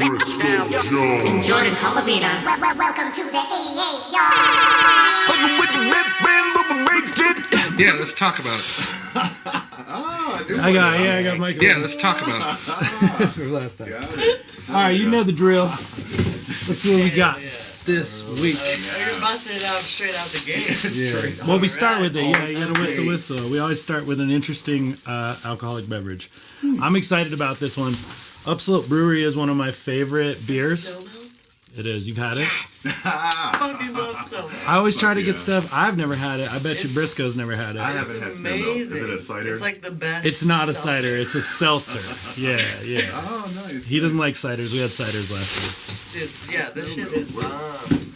Brisco Jones. Jordan Polovina. Welcome to the 88 yard. Yeah, let's talk about it. I got Mike. Yeah, let's talk about it. For last time. All right, you know the drill. Let's see what we got this week. You're busting it out straight out the gate. Well, we start with it. Yeah, you gotta wet the whistle. We always start with an interesting alcoholic beverage. I'm excited about this one. Upslope Brewery is one of my favorite beers. It is. You've had it? Fucking love stuff. I always try to get stuff. I've never had it. I bet you Brisco's never had it. I haven't had Snow Milk. Is it a cider? It's like the best. It's not a cider. It's a seltzer. Yeah. Oh, nice. He doesn't like ciders. We had ciders last Dude, yeah, this shit is bomb. week.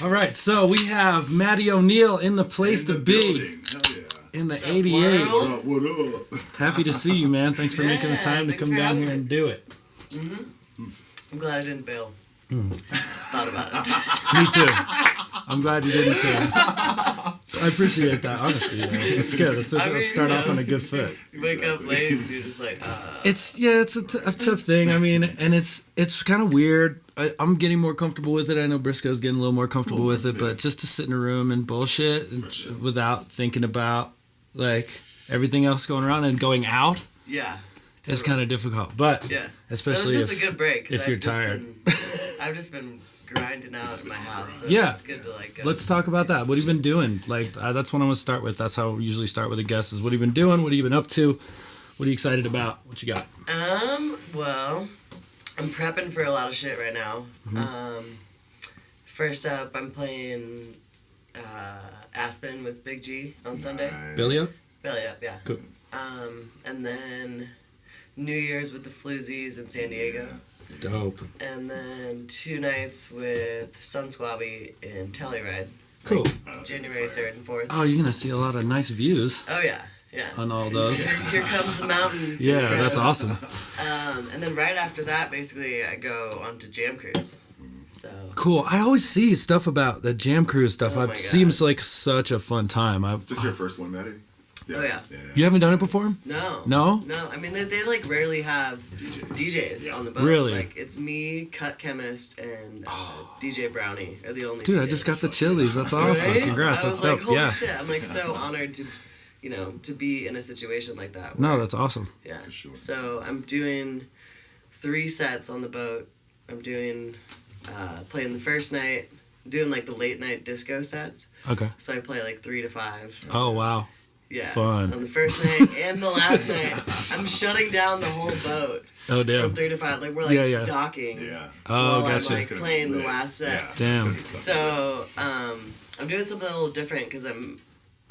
All right, so we have Maddy O'Neal in the place to be. Building. Hell yeah. In the What's up, 88. world? What up? Happy to see you, man. Thanks for making the Yeah, time to thanks come for down having here me. and do it. I'm glad I didn't bail. Thought about it. Me too. I'm glad you didn't too. I appreciate that honesty. Though. It's good. Let's start off on a good foot. You wake up late and you're just like, It's a tough thing. I mean, and it's kind of weird. I'm getting more comfortable with it. I know Briscoe's getting a little more comfortable with it, but just to sit in a room and bullshit without thinking about like everything else going around and going out, yeah. it's kind of difficult. But Yeah. especially This is a good break. 'cause if I've you're just tired. I've just been grinding out in my house. So Yeah. It's good to like go. Let's talk about that. What have you been doing? Like, that's what I want to start with. That's how we usually start with a guest is what have you been doing? What have you been up to? What are you excited about? What you got? Well, I'm prepping for a lot of shit right now. First up, I'm playing Aspen with Big G on Sunday. Billy up? Belly up, yeah. Cool. And then New Year's with the Floozies in San Diego. Dope. And then 2 nights with Sun Squabby in Telluride. Cool. January 3rd and 4th. Oh, you're going to see a lot of nice views Oh, yeah. Yeah. on all those. Here comes the mountain. Yeah, that's awesome. And then right after that, basically, I go on to Jam Cruise. So. Cool. I always see stuff about the Jam Cruise stuff. Oh my It God. seems like such a fun time. Is this your first one, Maddy? Oh, yeah. You haven't done it before? No. No? No. I mean, they like rarely have DJs on the boat. Really? Like, it's me, Cut Chemist, and DJ Brownie are the only Dude, DJs. I just got the chilies. That's awesome. Right? Congrats. I That's was like, dope. holy Yeah. shit. I'm like so honored to, to be in a situation like that. No, where- that's awesome. Yeah. For sure. So I'm doing 3 sets on the boat. I'm doing, playing the first night, doing like the late night disco sets. Okay. So I play like 3 to 5. Oh, wow. Yeah. Fun. On the first night and the last night, I'm shutting down the whole boat Oh, from damn. 3 to 5. Like we're like Yeah. docking. Yeah. Oh, while gotcha. I'm like playing the last set. Yeah. Damn. It's gonna be fun. So I'm doing something a little different because I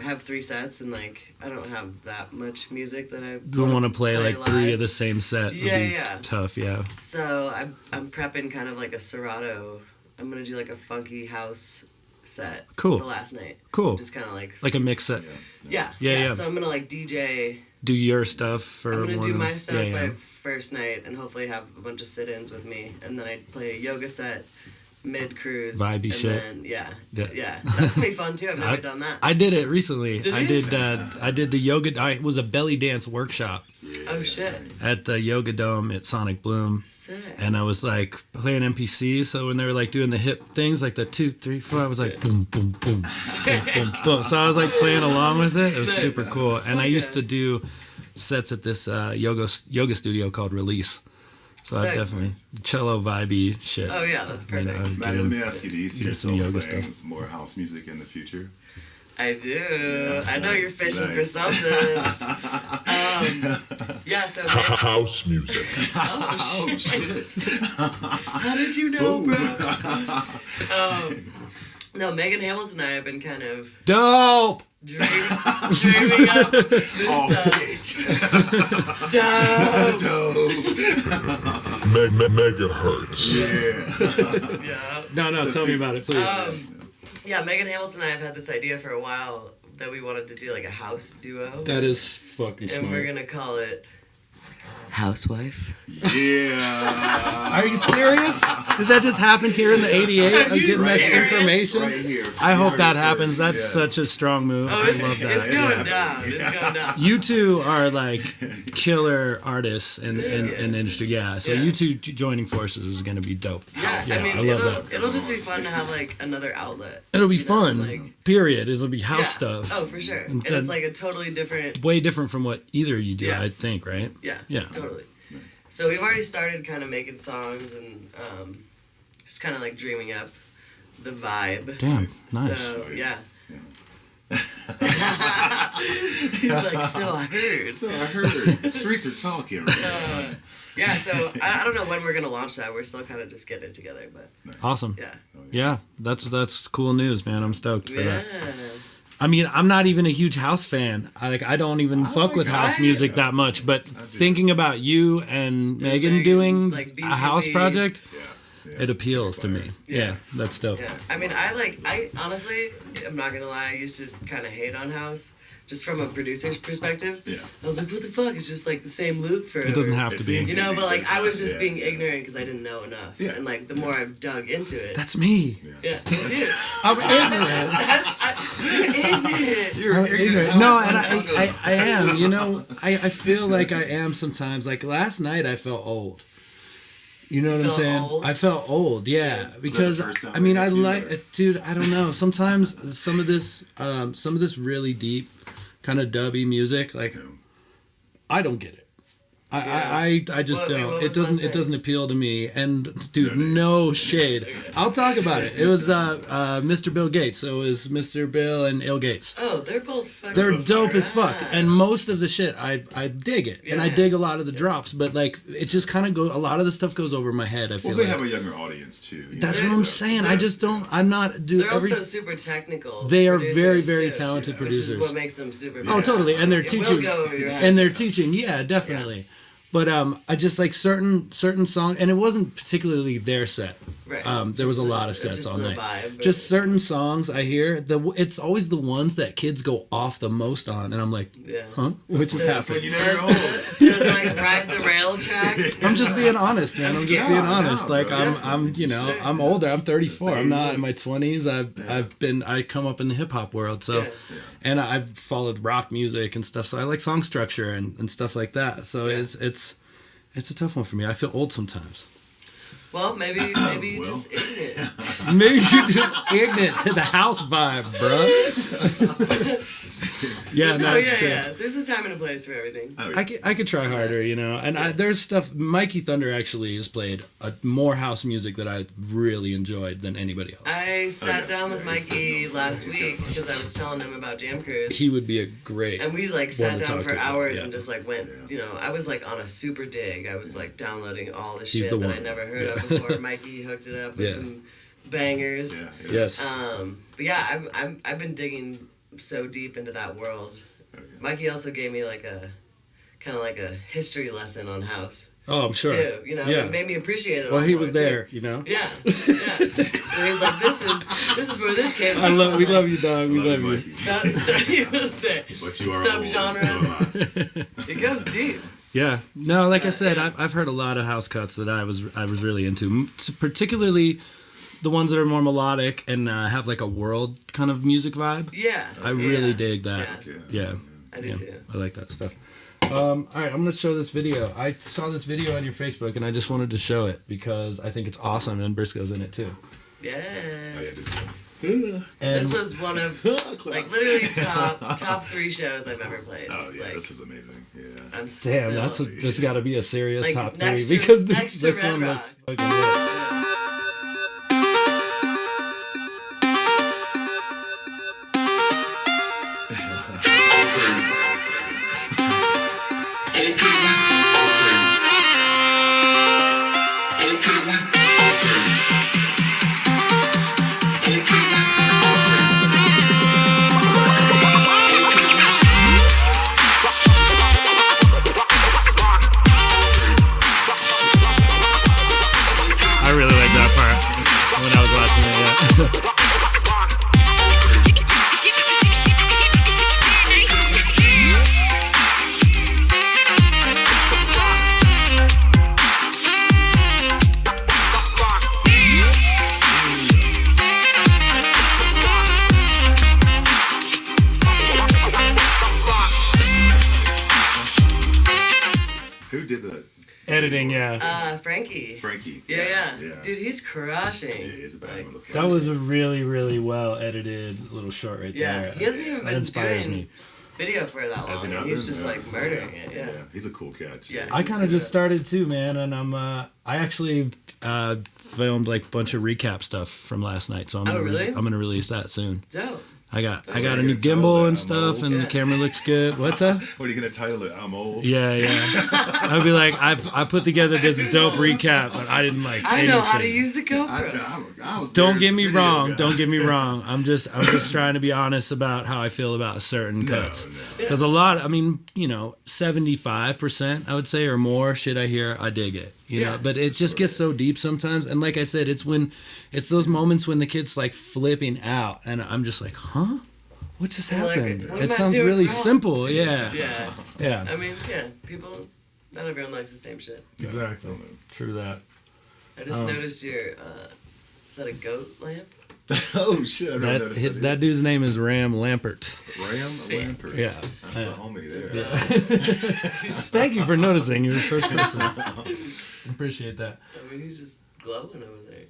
have 3 sets and like I don't have that much music that I You want to play like 3 live. of the same set. Would Yeah, be yeah. Tough, yeah. So I'm prepping kind of like a Serato. I'm gonna do like a funky house set. Cool. The last night. Cool. Just kind of like. Like a mix set. Yeah. Yeah. So I'm gonna like DJ. Do your stuff for I'm gonna one do of my them. stuff Yeah, my first night and hopefully have a bunch of sit-ins with me, and then I play a yoga set mid cruise. Vibey and shit. Then, Yeah. yeah. That's gonna be fun too. I've never done that. I did it recently. Did I you? did I did the yoga. It was a belly dance workshop Oh shit. at the Yoga Dome at Sonic Bloom, Sick. and I was like playing NPCs. So when they were like doing the hip things, like the 2, 3, 4, I was like boom, boom, boom, boom, boom, boom. So I was like playing along with it. It was super cool. And I used to do sets at this yoga studio called Release. So I Sick. definitely cello vibey shit. Oh yeah, that's perfect. I would Maddy, get let in- me ask you, do you see do some yourself yoga playing stuff. more house music in the future? I do. I know you're nice, fishing for nice. something. Yeah. So. House music. Oh shit. How did you know, bro? No, Megan Hamilton and I have been kind of Dope. dreaming up this Megahertz. yeah. No, tell me about it, please. Yeah, Megan Hamilton and I have had this idea for a while that we wanted to do like a house duo. That is fucking and we're smart. gonna call it housewife. Yeah. Are you serious? Did that just happen here in the 88? I'm getting this information. Right here. I hope that 300 happens. first, That's yes. such a strong move. Oh, I love that. it's going down. It's going down. You two are like killer artists in the industry. Yeah. So Yeah. you two joining forces is going to be dope. Yeah, I mean, I love it'll just be fun to have like another outlet. It'll be You know, fun. like- Period. It'll be house Yeah. stuff. Oh, for sure. And then- it's like a totally different. Way different from what either of you do, Yeah. I think, right? Yeah. Yeah. Totally. So we've already started kind of making songs and just kind of like dreaming up the vibe. Damn. Nice. So yeah. He's like, so I heard. So I heard. The streets are talking. Right? Yeah, so I don't know when we're gonna launch that. We're still kind of just getting it together, but Awesome. yeah. Yeah. That's cool news, man. I'm stoked for Yeah. that. I mean, I'm not even a huge house fan. I don't even fuck with house music that much. But thinking about you and Megan doing like a house B2B. project, Yeah. it appeals to me. Yeah, that's dope. Yeah, I mean, I honestly, I'm not gonna lie, I used to kind of hate on house, just from a producer's perspective. Yeah. I was like, what the fuck? It's just like the same loop forever. It doesn't have to It be. seems- You know, but like I was just Yeah, being yeah. ignorant because I didn't know enough. Yeah. And like the more I've dug into it. That's me. Yeah. That's it. I'm ignorant. Ignorant. You're ignorant. No, and I am. You know, I feel like I am sometimes. Like last night, I felt old. You know what I'm felt saying? old? I felt old, yeah. Because first time I mean, it I hit you, like, or- dude. I don't know. Sometimes some of this really deep, kind of dubby music, like I don't get it. I just What- wait, don't. what It was last doesn't. It night? doesn't appeal to me. And dude, no shade. I'll talk about it. It was Mr. Bill Gates. So it was Mr. Bill and Il Gates. Oh, they're both fucking. They're dope as fuck, rad. and most of the shit I dig it, and I Yeah. dig a lot of the drops, but like it just kind of go. A lot of the stuff goes over my head. I feel Well, they like have a younger audience too. you that's know, what I'm so- saying. I just don't. I'm not. Dude, They're every also super technical. they are producers, very very too, talented which producers. is what makes them super. Oh, badass. totally, and they're It will teaching, go over your head. and they're teaching. Yeah, definitely. But I just like certain songs, and it wasn't particularly their set. Right. There was a Just lot of sets just all the night. vibe, Just certain songs I hear. It's always the ones that kids go off the most on, and I'm like, yeah. huh? Which is That's when happening? you know you're old. Just like ride the rail tracks. I'm just being honest, man. I'm just Yeah, being I honest. know, Like bro. I'm I'm older. I'm 34. I'm not in my 20s. I come up in the hip hop world, so Yeah. and I've followed rock music and stuff. So I like song structure and stuff like that. So it's a tough one for me. I feel old sometimes. Well, maybe you Well. just ignorant. Maybe you're just ignorant to the house vibe, bro. Yeah, no, Oh it's yeah, true. yeah. There's a time and a place for everything. Oh, I could try harder, you know. And there's stuff. Mikey Thunder actually has played more house music that I really enjoyed than anybody else. I sat yeah. down with Yeah, he's Mikey so- last he's week got a bunch because of I was telling him about Jam Cruise. He would be a great. And we like sat to down talk for to, hours yeah. and just like went, you know, I was like on a super dig. I was like downloading all the He's shit the that I one. never heard of Yeah. before. Mikey hooked it up with Yeah. some bangers. Yeah, yeah. Yes. But yeah, I've been digging so deep into that world. Mikey also gave me like a kind of like a history lesson on house Oh, I'm sure. too. You know, Yeah. it made me appreciate it. Well, all he more, was too. there, you know. Yeah, yeah. So he was like, "This is where this came from." We love you, dog. We love Love you, you. Mikey. So he was there. But you are Subgenres. old, so am I. It goes deep. Yeah. No, like I said, I've heard a lot of house cuts that I was really into, particularly the ones that are more melodic and have like a world kind of music vibe. Yeah. I really yeah. dig that. Yeah. Yeah. I do Yeah. too. I like that stuff. All right, I'm gonna show this video. I saw this video on your Facebook, and I just wanted to show it because I think it's awesome, and Brisco's in it too. Yeah. Oh, yeah, this one. And This was one of like literally top 3 shows I've ever played. Oh yeah, like, this was amazing. Yeah. I'm damn, so, that's got to be a serious Like, top 3 next to- because next this to Red one Rock. looks fucking lit. I really like that part when I was watching it. Yeah. Who did the Editing, yeah. Frankie. Frankie? Yeah. Dude, he's crushing. Yeah, he's a bad motherfucker. That was a really, really well edited little short right there. He hasn't even That been inspires doing me. video for that Has he long. not He's been? just like murdering it. Yeah. He's a cool cat too. Yeah. I kind of just started too, man, and I actually filmed like a bunch of recap stuff from last night, so I'm gonna release that soon. Dope. I got a you're new gonna title gimbal that and I'm stuff, old? and the camera looks good. What's that? What are you gonna title it? I'm old. Yeah. I'd be like, I put together this dope recap, but I didn't like. I know how to anything. use a GoPro. I was Don't there get as a me video wrong. guy. Don't get me wrong. I'm just trying to be honest about how I feel about certain cuts. No. Because a lot, 75%, I would say, or more shit I hear, I dig it. You know, but it just gets so deep sometimes. And like I said, it's those moments when the kid's like flipping out, and I'm just like, huh? What just happened? What am It I sounds doing really wrong? simple. Yeah. Yeah. I mean, people. Not everyone likes the same shit. Exactly. True that. I just noticed your. Is that a goat lamp? Oh shit! I never noticed that. That dude's name is Ram Lampert. Ram Lampert. Yeah. That's the homie there. Yeah. Thank you for noticing. You're the first person. Appreciate that. I mean, he's just glowing over there.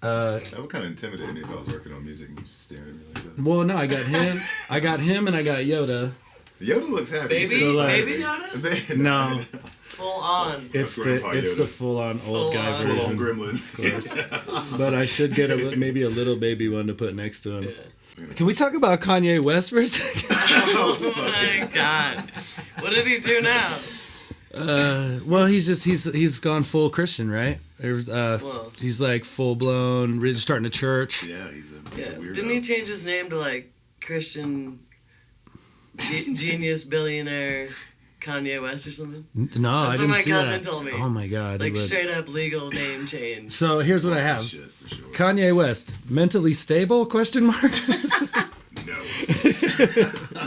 That would kind of intimidate me if I was working on music and you just staring at me like that. Well, no, I got him, and I got Yoda. Yoda looks happy. Baby? So, like- Baby Yoda? No, Full on. it's Grandpa the Yoda. full-on old guy Full-on. Full on version. gremlin. But I should get maybe a little baby one to put next to him. Yeah. Can we talk about Kanye West for a second? Oh my god. What did he do now? Well, he's gone full Christian, right? Well. He's like full blown, really starting a church. Yeah, he's a Yeah. weirdo. Didn't he change his name to like Christian genius billionaire Kanye West or something? No, That's I what didn't my see cousin that. told me. Oh my god! Like it was- straight up legal name change. So here's what I have: Shit, for sure. Kanye West, mentally stable? Question mark. No.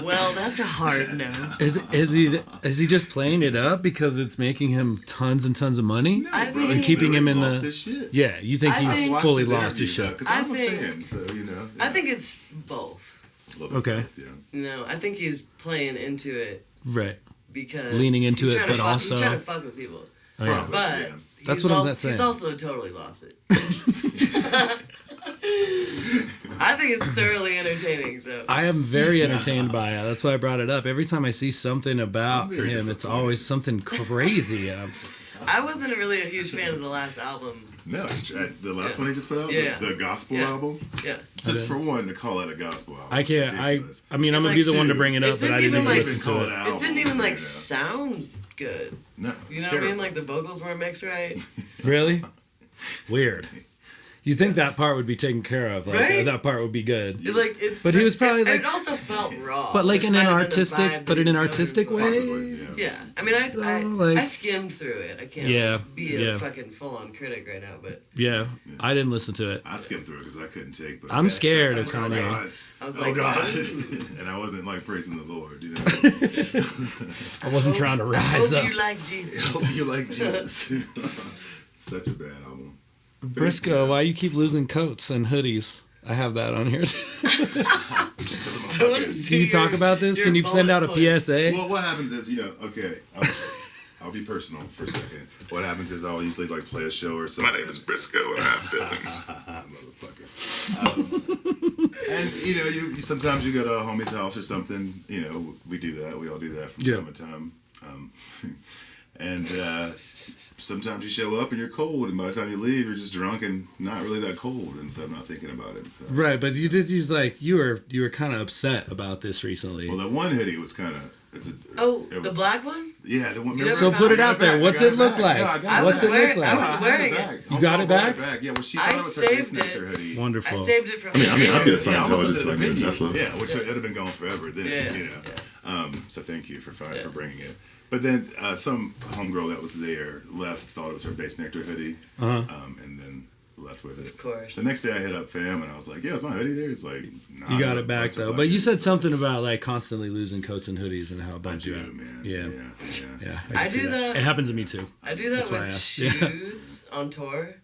Well, that's a hard no. Is he just playing it up because it's making him tons and tons of money? I Bro, mean- he keeping him in lost the- his shit. Yeah, you think I he's think- Watched fully his lost his interview, shit? Because I I'm a think- fan, so you know. I think it's both. A little bit Okay. both, yeah. No, I think he's playing into it Right. because Leaning into he's it, trying to but fuck- also- he's trying to fuck with people. Oh, yeah. Probably, But yeah. That's he's what I'm saying. He's also totally lost it. I think it's thoroughly entertaining. So I am very entertained by it. That's why I brought it up. Every time I see something about I'm very him, it's disappointed. always something crazy. I wasn't really a huge fan of the last album. No, it's the last one he just put out, Yeah. the gospel Yeah. album. Yeah, Just for one, to call it a gospel album. I can't. It's ridiculous. I mean, I'm gonna Like, be the one to dude, bring it up, it but I didn't didn't even, even like, listen call to it it. album, it didn't even you like know. sound good. No, You it's know what I terrible. mean? Like the vocals weren't mixed right. Really? Weird. You think that part would be taken care of? Like, Right? that part would be good. But he was probably, like- It also felt raw. But like which in an might have been the artistic, vibe but that in he an was going artistic for. way. Possibly, yeah. Yeah, I mean, I like- skimmed through it. I can't Yeah, be a yeah. fucking full on critic right now, but Yeah, I didn't listen to it. I skimmed through it because I couldn't take. But I'm scared of I was Kanye. like, I was oh like, God, ooh. and I wasn't like praising the Lord, you know. I wasn't trying to rise Hope up. you like Jesus. Hope you like Jesus. Such a bad album. Brisco, why you keep losing coats and hoodies? I have that on here. Because I'm a I wanna fucking- see Can you talk your- about this? your Can you send out a bullet point. PSA? Well, what happens is, okay, I'll be personal for a second. What happens is I'll usually like play a show or something. My name is Brisco and I have feelings. Motherfucker. And you sometimes you go to a homie's house or something. We do that. We all do that from Yeah. time to time. And sometimes you show up and you're cold, and by the time you leave, you're just drunk and not really that cold, and so I'm not thinking about it. So. Right, but you did use you were kind of upset about this recently. Well, the one hoodie was kind of. Oh, the black one? Yeah, the one. never So found put it it. out there. What's it look like? What's it look like? I was wearing it. You got it back? Yeah, well, she I thought it was her saved Bass Nectar it. hoodie. Wonderful. I saved it from. I'd be a Yeah, I was Scientologist under the like me and venue. Tesla. Yeah, which would have been going forever then, Yeah, So thank you for bringing it. But then some homegirl that was there left, thought it was her Bass Nectar hoodie, and then left with it. Of course. The next day I hit up fam and I was like, yeah, is my hoodie there? It's like, nah, You got I it back bunch of though. black But you hoodies. said something about constantly losing coats and hoodies and how it I bums do, you out. man. Yeah. Yeah. Yeah. I can see do that. It happens to me too. I do that That's why I with asked. Yeah. shoes on tour.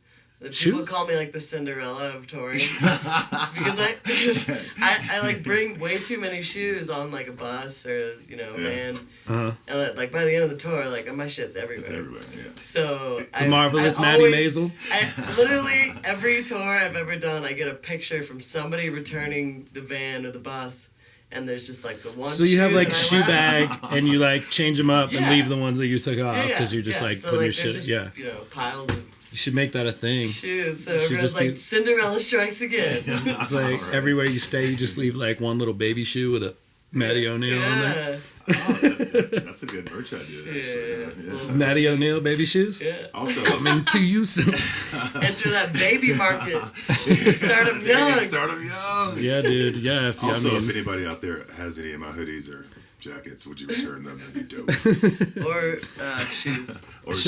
People Shoes? call me like the Cinderella of touring because I like bring way too many shoes on like a bus or a van, and like by the end of the tour, like my shit's everywhere. It's everywhere. Yeah. So The marvelous Maddy Maisel. I literally every tour I've ever done, I get a picture from somebody returning the van or the bus. And there's just like the one. So you have shoe like that I shoe left. bag, and you like change them up and Yeah. leave the ones that you took off because you're just like so, putting your there's shit. just, Yeah, piles of you should make that a thing. shoes. So Should everyone's just like be- Cinderella strikes again. It's like everywhere you stay, you just leave like one little baby shoe with a Maddy O'Neal on there. Yeah. That's a good merch idea. Yeah. Actually. Maddy O'Neal baby shoes. Yeah. Also, Coming to you soon. Enter that baby market. Start them young. Start them young. Yeah, dude. Yeah. Also, I if mean, anybody out there has any of my hoodies or jackets, would you return them? That'd be dope. Or shoes.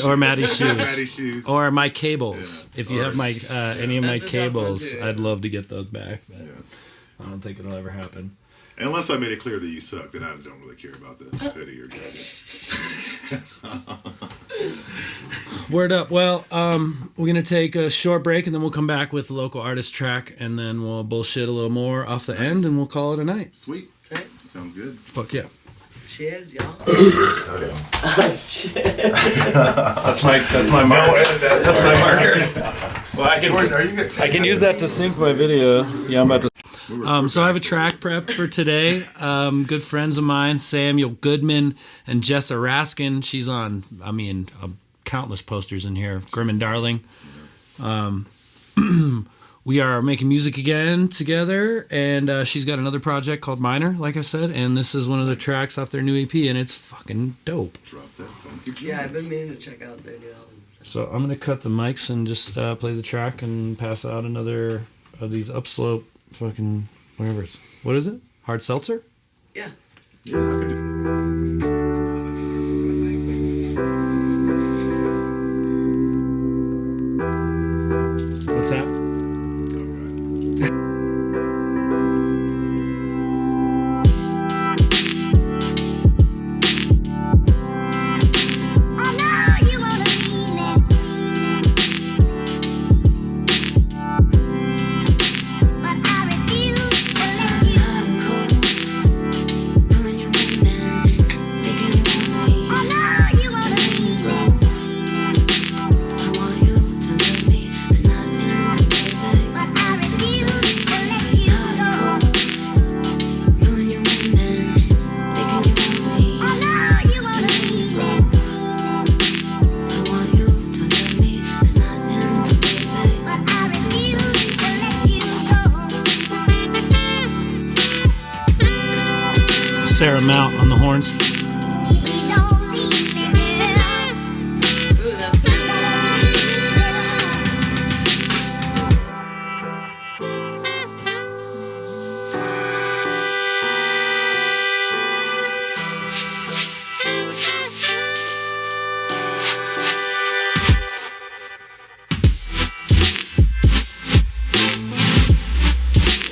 or Maddy's shoes. Maddie's shoes. Or my cables. Yeah. If you Or- have my any of my That's a tough one, cables, too, yeah. I'd love to get those back. But Yeah. I don't think it'll ever happen. Unless I made it clear that you suck, then I don't really care about the hoodie or jacket. Word up. Well, we're gonna take a short break and then we'll come back with the local artist track and then we'll bullshit a little more off the end and we'll call it a night. Sweet. Say, Sounds good. Fuck yeah. cheers, y'all. That's my marker. That's my marker. Well, I can use that to sync my video. Yeah, I'm about to. So I have a track prepped for today. Good friends of mine, Samuel Goodman and Jessa Raskin. She's on, countless posters in here. Grim and Darling. We are making music again together, and she's got another project called Minor, like I said, and this is one of the tracks off their new EP, and it's fucking dope. Drop that funky drum. Yeah, I've been meaning to check out their new album. So I'm gonna cut the mics and just play the track and pass out another of these upslope fucking whatever. What is it? Hard seltzer? Yeah. Yeah, I could do. What's that? Okay. I know you wanna leave me, but I refuse to let you. I know you wanna leave me, but I refuse to let you go. I know you wanna leave me, but I refuse to let you go. Sarah Mount on the horns. Please don't leave me, girl. Ooh, that's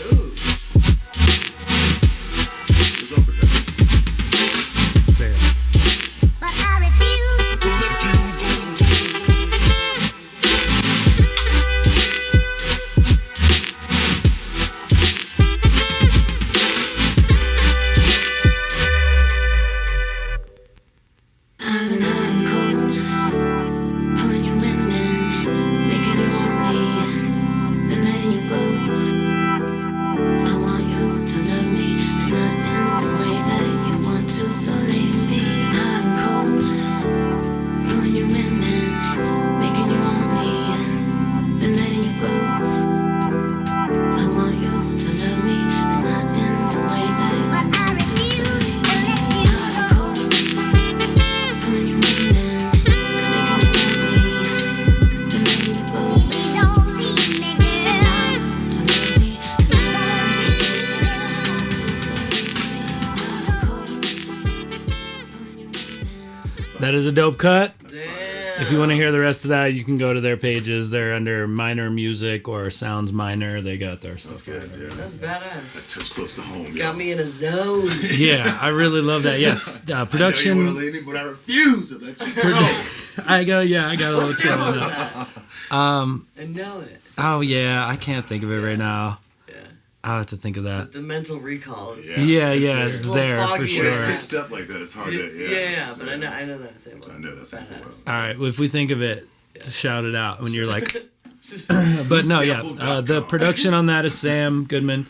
ooh. Who's up with that? Sarah. But I refuse to let you So leave me, I'm cold, pulling you in and making you want me, and then letting you go. I want you to love me, and not in the way that But I refuse to let you I'm go. cold, pulling you in and making you want me, then letting you go. Please don't leave me, girl. To love me, and not in the way that I want to. So leave me, I'm cold, pulling you in and That is a dope cut. Damn. If you want to hear the rest of that, you can go to their pages. They're under Minor Music or Sounds Minor. They got their stuff. That's good. Yeah. That's badass. That touch close to home. Got me in a zone. Yeah, I really love that. Yes, I know you production. want to leave me, but I refuse to let you go. I got a little What chill song on was that. that? I know it. Oh yeah, I can't think of it right now. Yeah. I'll have to think of that. The mental recall is. Yeah. Yeah, It's it's a little there for foggy When it's sure. pitched up like that, it's hard to. Yeah, but I know that same one. I know that same one. Badass. All right, well, if we think of it, just shout it out when you're like. But no, yeah, the production on that is Sam Goodman.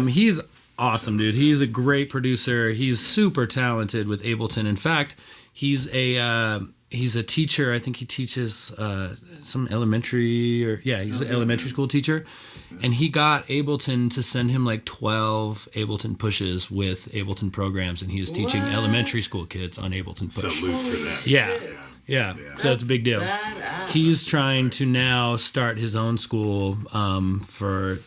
He's awesome, dude. He's a great producer. He's super talented with Ableton. In fact, he's a teacher. I think he teaches some elementary he's an elementary school teacher. And he got Ableton to send him like 12 Ableton pushes with Ableton programs, and he is teaching What? elementary school kids on Ableton push. Salute to that. Yeah. So that's a big deal. Badass. He's trying to now start his own school for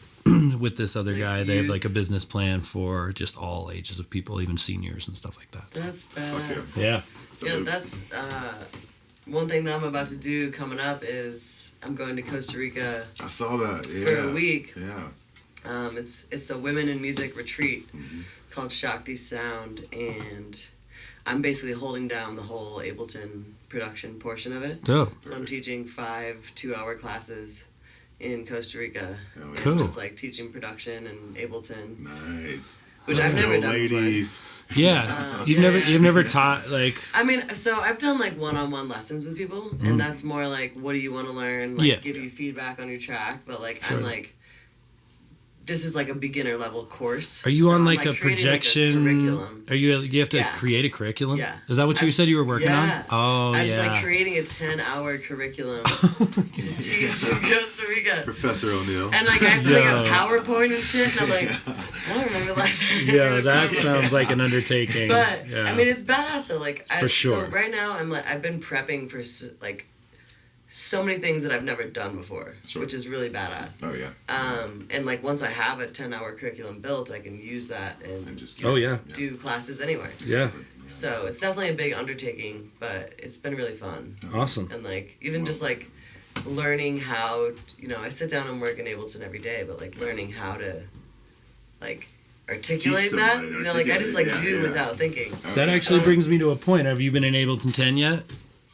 with this other guy. They have like a business plan for just all ages of people, even seniors and stuff like that. That's Fuck badass. yeah. Yeah. Yeah, Salute. that's one thing that I'm about to do coming up is I'm going to Costa Rica I saw that. Yeah. for a week. Yeah. It's a women in music retreat called Shakti Sound, and I'm basically holding down the whole Ableton production portion of it. Dope. So I'm teaching 5 2-hour classes in Costa Rica. Hell yeah. And Cool. just like teaching production and Ableton, Nice. which Let's I've never go, done before. ladies. Yeah. You've yeah. never taught like I mean, so I've done like one-on-one lessons with people, and that's more like, what do you want to learn? Like, Yeah. give you feedback on your track, but like, Sure. I'm like, this is like a beginner level course. Are you So on I'm, like a creating, projection? curriculum. Are you have to Yeah. create a curriculum? Yeah. Is that what you said you were working Yeah. on? Oh I'm yeah. like creating a 10-hour curriculum to teach in Costa Rica. Professor O'Neal. And like I have to make Yo. a PowerPoint and shit, and I'm like, I don't remember last time. I Yeah, made a that PowerPoint. sounds like an undertaking. But yeah. I mean, it's badass though. Like, For sure. So right now, I've been prepping for like so many things that I've never done before, Sure. which is really badass. Oh yeah. And like once I have a 10-hour curriculum built, I can use that and And just. Oh, yeah. do classes anywhere. yeah. So it's definitely a big undertaking, but it's been really fun. Awesome. And like even just like learning how, I sit down and work in Ableton every day, but like learning how to like articulate Teach that, someone and like I just like articulate it, do yeah. without thinking. That actually So- brings me to a point. Have you been in Ableton 10 yet?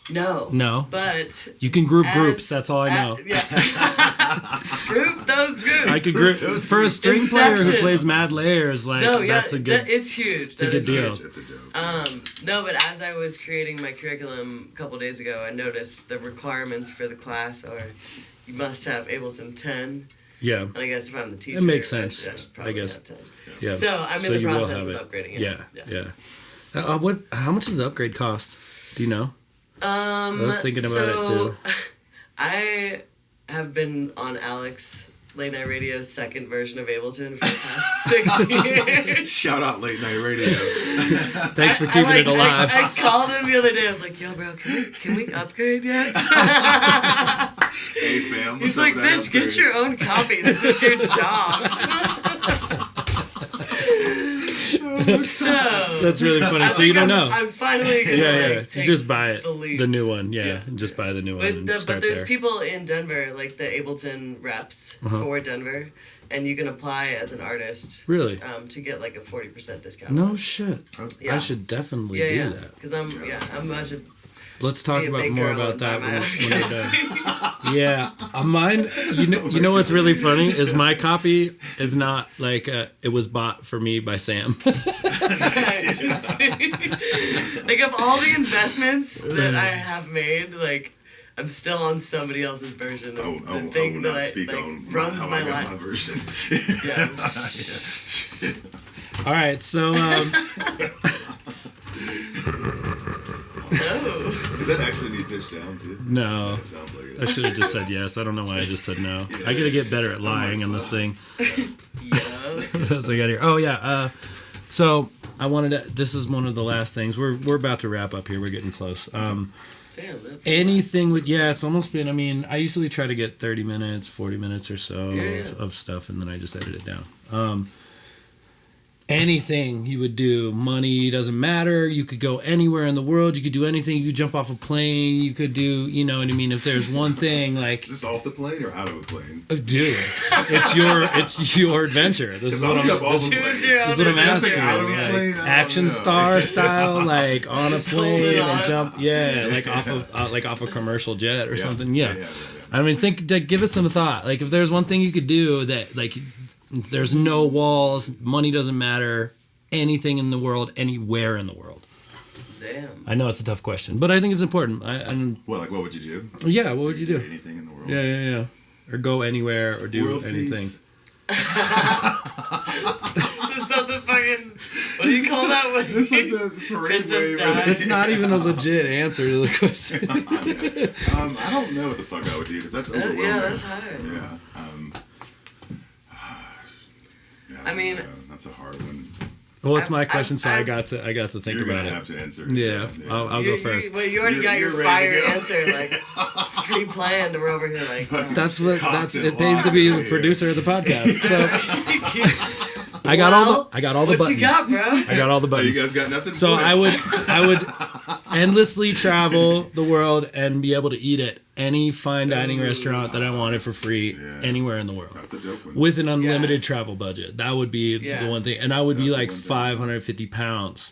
No. No. But You can group as- groups. That's all I know. Yeah. Group those groups. I could group those for a groups. string player who Inception. plays mad layers. Like No, yeah, that's a good. it's huge. a That good is deal. huge. It's a dope. No, but as I was creating my curriculum a couple days ago, I noticed the requirements for the class are you must have Ableton 10. Yeah. And I guess if I'm the teacher, It makes I sense, should probably I guess. have 10. Yeah. So I'm in the you will process have of it. upgrading it. Yeah. What? How much does the upgrade cost? Do you know? I was thinking about it too. I have been on Alex Late Night Radio's second version of Ableton for the past 6 years. Shout out late night radio. Thanks for keeping it alive. I called him the other day. I was like, "Yo, bro, can we upgrade yet?" Hey fam. He's what's up like, with that "Bitch, get upgrade?" your own copy. This is your job." So That's really funny. So you don't know. I'm finally gonna Yeah. like, So take just buy it. the leap. The new one. Yeah. Yeah. Just buy the new one and But start there's there. people in Denver, like the Ableton reps for Denver, and you can apply as an artist Really? to get like a 40% discount. No shit. Yeah. I should definitely Yeah, do that. Because I'm about to. Let's talk Be a about big more girl about and that buy when, my when we're done. Yeah, mine. You know what's really funny is my copy is not like it was bought for me by Sam. Like of all the investments that I have made, like I'm still on somebody else's version. I The will thing not that speak like, on runs how my I got my life. version. Yeah. All right, so Oh. Does that actually need pitched down too? no, That sounds like I it. should have just said yes. I don't know why I just said no. I gotta get better at lying on this thing. Yeah. What else I got here? Oh yeah. So I wanted to. This is one of the last things. We're about to wrap up here. We're getting close. Damn. That's Anything with it's almost been. I mean, I usually try to get 30 minutes, 40 minutes or so Yeah. of stuff, and then I just edit it down. anything you would do. Money doesn't matter. You could go anywhere in the world. You could do anything. You could jump off a plane. You could do, you know what I mean? If there's one thing, like, Just off the plane or out of a plane? dude, it's your adventure. This is what I'm asking. Out of a Like, plane, I don't action know. star style, like on a Just hold plane it and on. jump. Yeah, like off a commercial jet or something. Yeah. Yeah. I mean, give it some thought. Like, if there's one thing you could do that, like, there's no walls, money doesn't matter, anything in the world, anywhere in the world. Damn. I know it's a tough question, but I think it's important. Well, like, what would you do? Yeah, what would you do? Anything in the world? Yeah. Or go anywhere or do World anything. peace. There's something fucking. What do you call that? When It's like the parade Princess wave. died. It's not even a legit answer to the question. I don't know what the fuck I would do because that's overwhelming. Yeah, that's hard. Yeah. I mean- that's a hard one. Well, it's my I- question, so I I- got to think You're about gonna it. have to answer. Yeah, I'll go first. Well, you already You're- got your you're ready to fire go. answer, like pre-planned. We're over here, like. That's it Cocktail pays to be the wine. producer of the podcast. So I got all the What buttons. you got, bro? I got all the Oh, you buttons. guys got nothing? So for it? I would endlessly travel the world and be able to eat at any fine dining restaurant that I wanted for free anywhere in the world. That's a dope one. With an unlimited travel budget. That would be Yeah. the one thing. And I would be That's the like one thing. 550 pounds.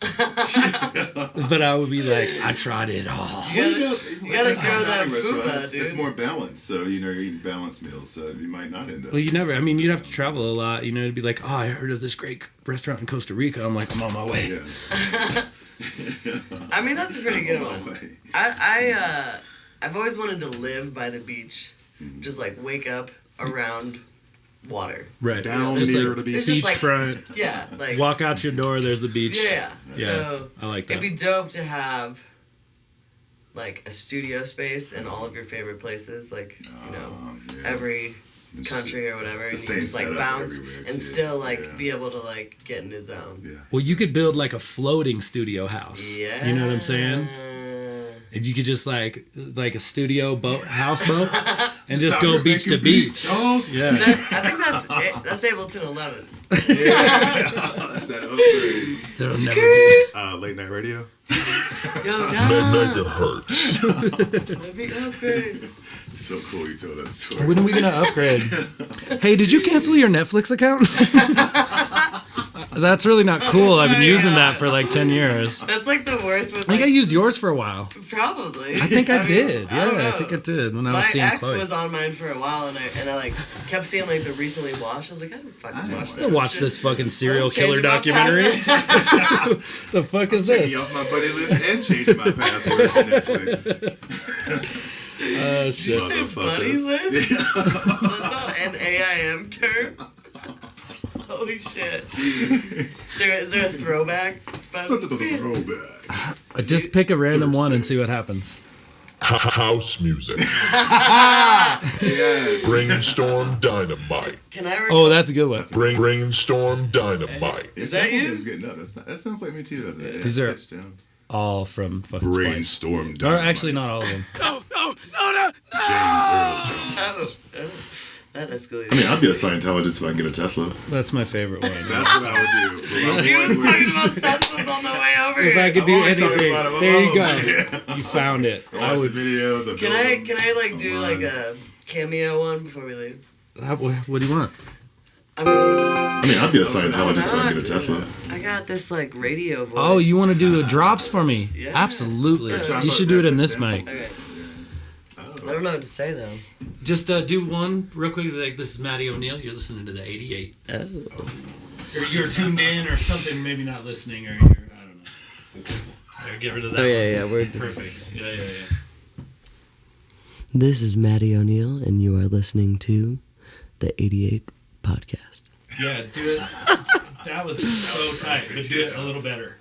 But I would be like, I tried it all. You gotta throw that Dining restaurant, fupa, it's dude. more balanced, so you're eating balanced meals, so you might not end up. Well, you'd have to travel a lot, to be like, oh, I heard of this great restaurant in Costa Rica. I'm like, I'm on my way. Yeah. I mean, that's a pretty good No one. way. I've always wanted to live by the beach, just like wake up around water. Right. Down Just near like the beach. It's just like- beachfront. Yeah, like Walk out your door, there's the beach. yeah. Yeah, So I like that. it'd be dope to have like a studio space in all of your favorite places, like every country or whatever, and you same just like setup bounce everywhere, and too. still like Yeah. be able to like get in the zone. Yeah. Well, you could build like a floating studio house. Yeah. You know what I'm saying? And you could just like a studio houseboat and just go out beach here to making beach. Oh, Yeah. I think that's Ableton 11. that's that upgrade. They'll never do. Late night radio. Yo, Dom, Megahertz. let me upgrade. It's so cool you told that story. When are we gonna upgrade? Hey, did you cancel your Netflix account? That's really not cool. I've been using that for like 10 years. That's like the worst with I think I like, used yours for a while. probably. I think I mean, did. I don't Yeah, I know. think I did when I My was seeing ex Chloe. was on mine for a while, and I like kept seeing like the recently watched. I was like, I didn't fucking watch this. Watch shit. this fucking serial Change killer my documentary. password. The fuck is Taking this? you off my buddy list and changing my passwords to Netflix. Oh shit. Say buddy Motherfuckers. list? That's an AIM term. Holy shit. Is there a throwback? Throwback. Just pick a random one and see what happens. House music. Yes. Brainstorm dynamite. Can I Oh, that's a good one. Brainstorm dynamite. Your Is that sample you? game's getting up. That sounds like me too, doesn't it? These are- Pitched down. All from fucking Spice. Brainstorm Or dynamite. actually, not all of them. Oh, that escalated. I mean, I'd be a Scientologist if I can get a Tesla. That's my favorite one. That's what I would do. He was talking about Teslas on the way over If I here. could do I'm always talking anything, about it. there you Oh, go. yeah. You found it. I I watch the would. videos. Can I like do like a cameo one before we leave? What do you want? I mean, I mean, I'd be a Scientologist if I not, can get a Tesla. I got this like radio voice. Oh, you want to do the drops for me? Yeah. Absolutely. Yeah. You should do it in this mic. Okay. I don't know what to say though. Just do one real quick. Like, this is Maddy O'Neal. You're listening to the 88. Oh. Or you're tuned in or something. Maybe not listening or you're, I don't know. Get rid of that. Oh yeah, we're. Perfect. Yeah. This is Maddy O'Neal, and you are listening to the 88 podcast. Yeah, do it. That was so tight, but do it a little better.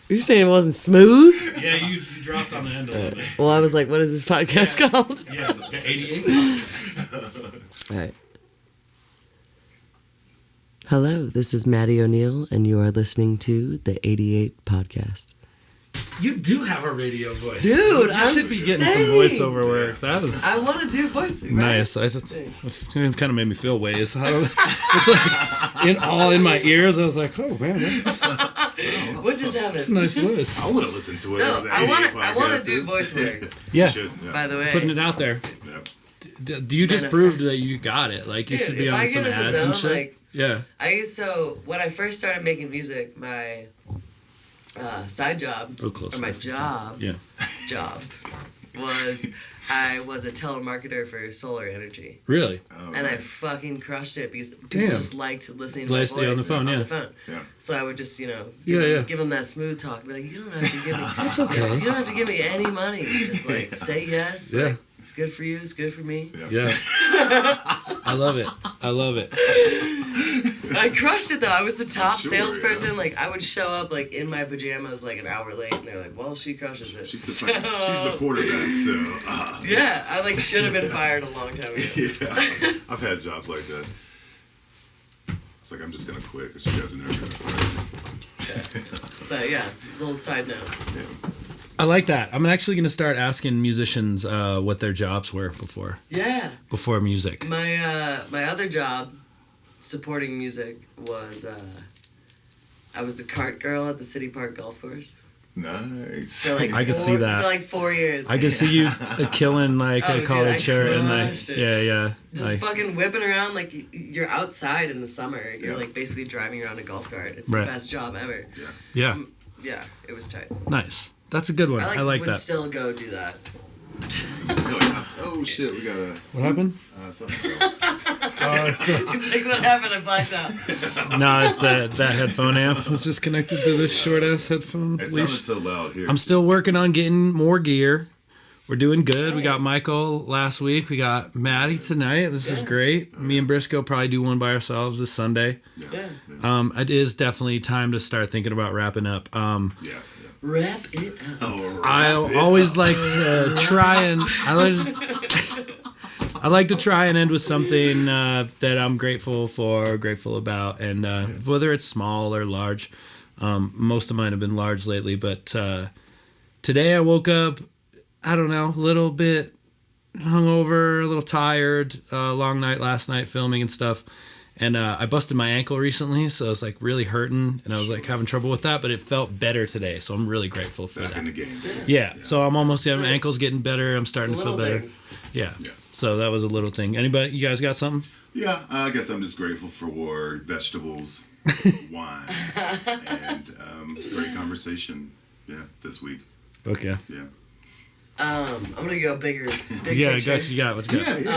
You're saying it wasn't smooth? Yeah, you dropped on the end a little bit. Well, I was like, what is this podcast called? Yeah, the 88. All right. Hello, this is Maddy O'Neal, and you are listening to the 88 podcast. You do have a radio voice, Dude, You I'm should be getting saying. some voiceover work. That was I want to do voice. Right? nice. It kind of made me feel ways. I don't, it's like all in my ears. I was like, oh man, What just happened? that's a nice voice. I want to listen to it. No, I want to do voice work. Yeah, Should, yeah. By the way, putting it out there. Yeah. You just proved that you got it. Like you Dude, should be if on I some get in the ads and zone, shit. like, Yeah. when I first started making music, my side job Close. or my job Yeah. was I was a telemarketer for solar energy. Really? Oh, And I nice. fucking crushed it because people Damn. just liked listening to my Likes voice you on the phone, yeah. Yeah. So I would just, Yeah. give them that smooth talk. Be like, you don't have to give me. That's okay. You don't have to give me any money. Just like say yes. Yeah. Like, it's good for you. It's good for me. Yeah. I love it. I crushed it though. I was the top sure, salesperson. yeah. Like I would show up like in my pajamas like an hour late, and they're like, "Well, she crushes it." She's the quarterback, so Yeah, I like should have been fired a long time ago. yeah. I've had jobs like that. It's like I'm just gonna quit because you guys are never gonna fire me. But yeah, little side note. Yeah. I like that. I'm actually going to start asking musicians what their jobs were Yeah, before music. my other job, supporting music, was I was the cart girl at the City Park golf course. Nice. For like I can see that. For like 4 years. I can see you killing like Oh, a dude, college I shirt and like crushed it. yeah. Just Like, fucking whipping around like you're outside in the summer. You're Yeah. like basically driving around a golf cart. It's Right. the best job ever. yeah. Yeah, it was tight. Nice. That's a good one. I like would that. still go do that. Oh shit, we got What happened? something. It's like what happened? I blacked out. No, it's that headphone amp was just connected to this short ass headphone It sounded leash. so loud here. I'm still working on getting more gear. We're doing good. We got Michael last week. We got Maddy tonight. This is great. Me and Brisco probably do one by ourselves this Sunday. Yeah. It is definitely time to start thinking about wrapping up. Yeah. Wrap it up. Oh, I always like to try and I like to try and end with something that I'm grateful for, grateful about, and whether it's small or large. Most of mine have been large lately, but today I woke up, I don't know, a little bit hungover, a little tired. Long night last night filming and stuff. And I busted my ankle recently, so I was like really hurting, and I was like having trouble with that, but it felt better today, so I'm really grateful for back that. in the game. Yeah, so I'm almost, my ankle's getting better, I'm starting to feel Little better. things. Yeah. Yeah. So that was a little thing. Anybody, you guys got something? Yeah, I guess I'm just grateful for vegetables, wine, and great conversation. Yeah, this week. Okay. Yeah. I'm gonna go big Yeah, picture. got you got it. What's good?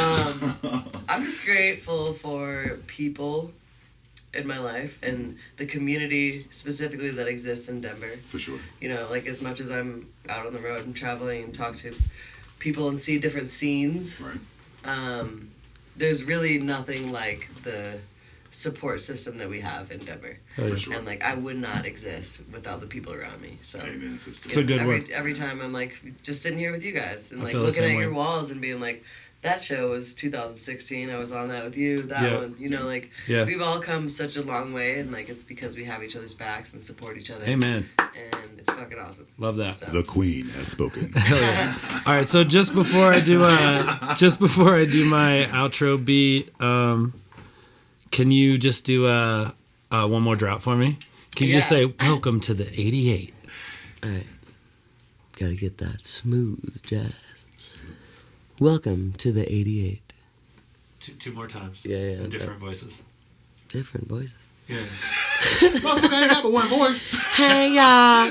I'm just grateful for people in my life and the community specifically that exists in Denver. For sure. You know, like as much as I'm out on the road and traveling and talk to people and see different scenes, Right. there's really nothing like the support system that we have in Denver. Oh, yeah. For sure. And like I would not exist without the people around me. So Amen, sister. It's a good one. every time I'm like just sitting here with you guys and I like feel the looking at same your way. walls and being like, that show was 2016. I was on that with you. That Yeah. one, you know, like Yeah. we've all come such a long way, and like it's because we have each other's backs and support each other. Amen. And it's fucking awesome. Love that. So, The Queen has spoken. Hell yeah. All right, so just before I do my outro beat, can you just do one more drop for me? Can you just say welcome to the 88? all right, gotta get that smooth jazz. Welcome to the 88. Two more times. Yeah, In different voices. Different voices. Yeah. Motherfucker ain't have but one voice. Hey y'all,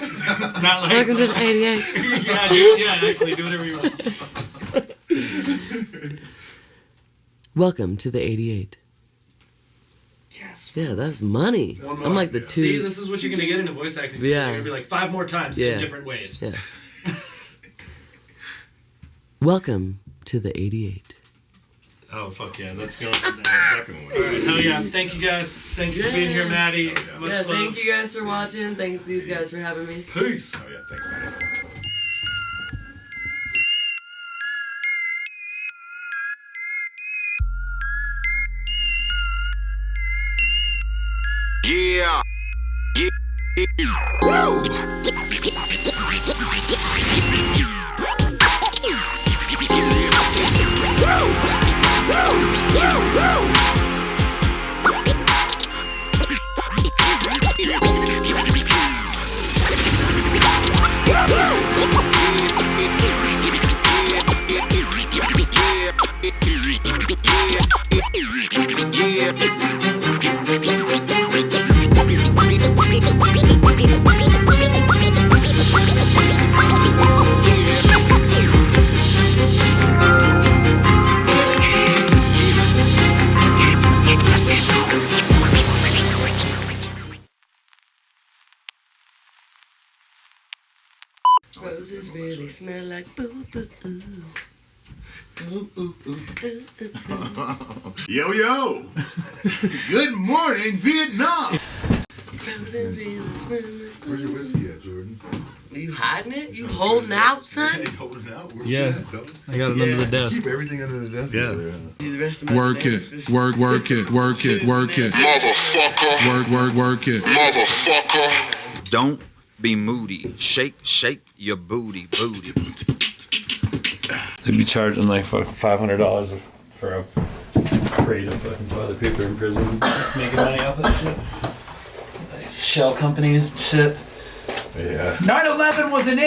Not like welcome to the 88. yeah, dude, yeah, actually do whatever you want. Welcome to the 88. Yes. Yeah, that's money. I'm like the two. See, this is what you're gonna get in a voice acting scene. Yeah. You're gonna be like 5 more times Yeah. in different ways. Yeah. Welcome to the 88. Oh fuck yeah, let's go. Second one. All right, hell yeah. Thank you guys. Thank you for being here, Maddy. Much Yeah, love. thank you guys for watching. Thank these guys for having me. Peace. Oh yeah, thanks, man. Yeah. Yeah. Woo! smell like boo boo. Yo, yo. Good morning, Vietnam. Roses really smell like Where's your whiskey at, Jordan? Are you hiding it? You holding out, son? You holding out? Where's Yeah. it at, dog? I got it under the desk. Keep everything under the desk Yeah. over there. Do the rest of my Work day. it, work it, work it, work it. Motherfucker. Work it. Motherfucker. Don't be moody. Shake your booty. They'd be charging like $500 for a crate of fucking toilet paper in prisons. Just making money off of that shit. Nice shell companies and shit. Yeah. 9/11 was an